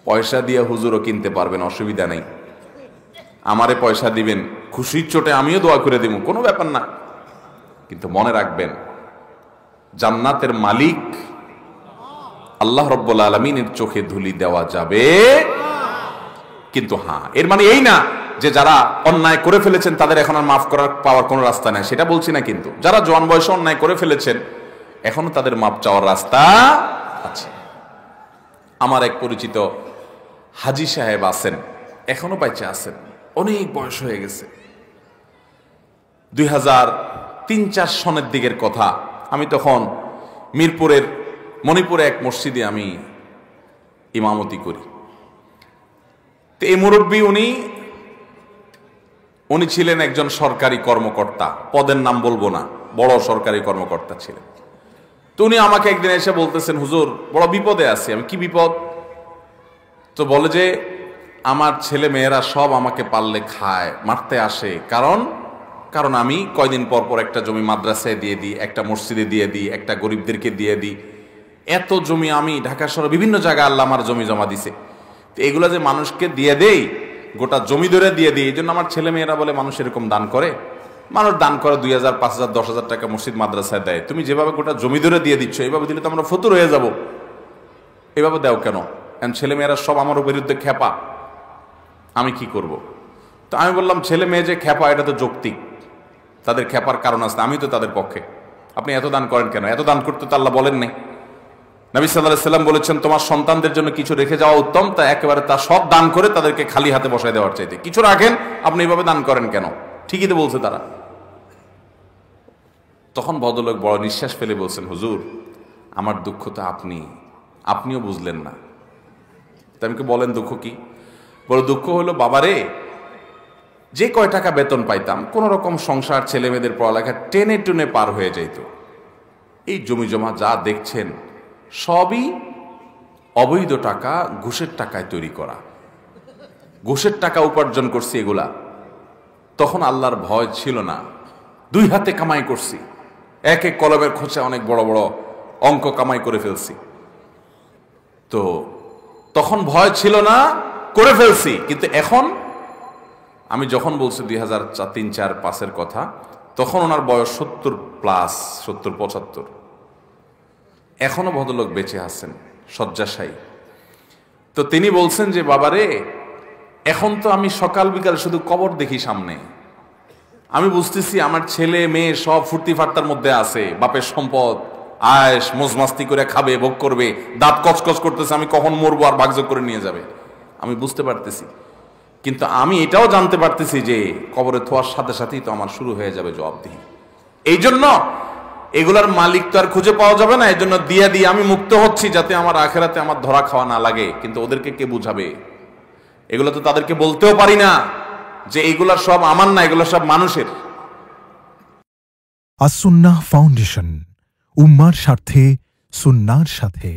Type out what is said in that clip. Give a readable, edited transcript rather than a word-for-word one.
পয়সা দিয়ে হুজুরও কিনতে পারবেন, অসুবিধা নেই। আমারে পয়সা দিবেন, খুশির চোটে আমিও দোয়া করে দিব, কোনো ব্যাপার না। কিন্তু মনে রাখবেন, জান্নাতের মালিক আল্লাহ রব্বুল আলামিনের চোখে ধুলি দেওয়া যাবে। কিন্তু হ্যাঁ, এর মানে এই না যে যারা অন্যায় করে ফেলেছেন তাদের এখন আর মাফ করার পাওয়ার কোনো রাস্তা নেই, সেটা বলছি না। কিন্তু যারা জওয়ান বয়সে অন্যায় করে ফেলেছেন এখনো তাদের মাপ চাওয়ার রাস্তা আছে। আমার এক পরিচিত হাজী সাহেব আছেন, এখনো বাইচে আছেন, অনেক বয়স হয়ে গেছে। 2003-04 সনের দিকের কথা, আমি তখন মিরপুরের মণিপুরে এক মসজিদে আমি ইমামতি করি। তো এই মুরব্বী উনি ছিলেন একজন সরকারি কর্মকর্তা, পদের নাম বলবো না, বড় সরকারি কর্মকর্তা ছিলেন। তো উনি আমাকে একদিন এসে বলতেছেন, হুজুর বড় বিপদে আছি। আমি কি বিপদ? তো বলে যে আমার ছেলে মেয়েরা সব আমাকে পারলে খায়, মারতে আসে। কারণ আমি কয়দিন পর পর একটা জমি মাদ্রাসায় দিয়ে দিই, একটা মসজিদে দিয়ে দিই, একটা গরিবদেরকে দিয়ে দিই। এত জমি আমি ঢাকা শহরে বিভিন্ন জায়গায় আল্লাহ আমার জমি জমা দিছে, তো এগুলো যে মানুষকে দিয়ে দেই, গোটা জমি ধরে দিয়ে দিই। এই জন্য আমার ছেলে মেয়েরা বলে মানুষ এরকম দান করে, মানুষ দান করে 2000, 5000, 10,000 টাকা মসজিদ মাদ্রাসায় দেয়। তুমি যেভাবে গোটা জমি ধরে দিয়ে দিচ্ছ, এইভাবে দিলে তো আমরা ফতুর হয়ে যাব, এভাবে দাও কেন? কারণ ছেলে মেয়েরা সব আমার বিরুদ্ধে খেপা, আমি কি করব? তো আমি বললাম, ছেলে মেয়ে যে খেপা এটা তো যৌক্তিক, তাদের খেপার কারণ আছে, আমি তো তাদের পক্ষে। আপনি এত দান করেন কেন? এত দান করতে তো আল্লাহ বলেন নাই। নবী সাল্লাল্লাহু আলাইহি ওয়াসাল্লাম বলেছেন, তোমার সন্তানদের জন্য কিছু রেখে যাওয়া উত্তম, তা একেবারে তা সব দান করে তাদেরকে খালি হাতে বসায় দেওয়ার চাইতে কিছু রাখেন, আপনি এইভাবে দান করেন কেন? ঠিকই তো বলছে তারা। তখন ভদ্রলোক বড় নিঃশ্বাস ফেলে বলছেন, হুজুর আমার দুঃখ তো আপনিও বুঝলেন না। তা আমি বলেন দুঃখ কি? বড় দুঃখ হলো, বাবারে যে কয় টাকা বেতন পাইতাম কোন রকম সংসার, ছেলে মেয়েদের পড়ালেখা টেনে টুনে পার হয়ে যাইত। এই জমি জমা যা দেখছেন সবই অবৈধ টাকা, ঘুষের টাকায় তৈরি করা, ঘুষের টাকা উপার্জন করছি এগুলা। তখন আল্লাহর ভয় ছিল না, দুই হাতে কামাই করছি, এক এক কলমের খোঁচে অনেক বড় বড় অঙ্ক কামাই করে ফেলছি। তো তখন ভয় ছিল না, করে ফেলছি। কিন্তু এখন আমি যখন বলছি 2003-04-05 কথা, তখন ওনার বয়স 70+, 70-75। এখনো ভদ্রলোক বেঁচে আছেন, শয্যাশায়ী। তো তিনি বলছেন যে, বাবারে এখন তো আমি সকাল বিকাল শুধু কবর দেখি সামনে। আমি বুঝতেছি আমার ছেলে মেয়ে সব ফুর্তি ফার্তার মধ্যে আছে, বাপের সম্পদ আয়েশ মজমাস্তি করে খাবে, ভোগ করবে, দাঁত কচকচ করতেছে, আমি কখন মরবো আর ভাগযোগ করে নিয়ে যাবে, আমি বুঝতে পারতেছি। কিন্তু আমি এটাও জানতে পারতেছি যে কবরে থোয়ার সাথে সাথেই তো আমার শুরু হয়ে যাবে জবাবদিহি। এই জন্য এগুলার মালিক তো আর খুঁজে পাওয়া যাবে না, এই জন্য দিয়ে আমি মুক্ত হচ্ছি, যাতে আমার আখেরাতে আমার ধরা খাওয়া না লাগে। কিন্তু ওদেরকে কে বুঝাবে? এগুলো তো তাদেরকে বলতেও পারি না যে এগুলা সব আমার না, এগুলো সব মানুষের। আস-সুন্নাহ ফাউন্ডেশন, উম্মার স্বার্থে সুন্নাহর সাথে।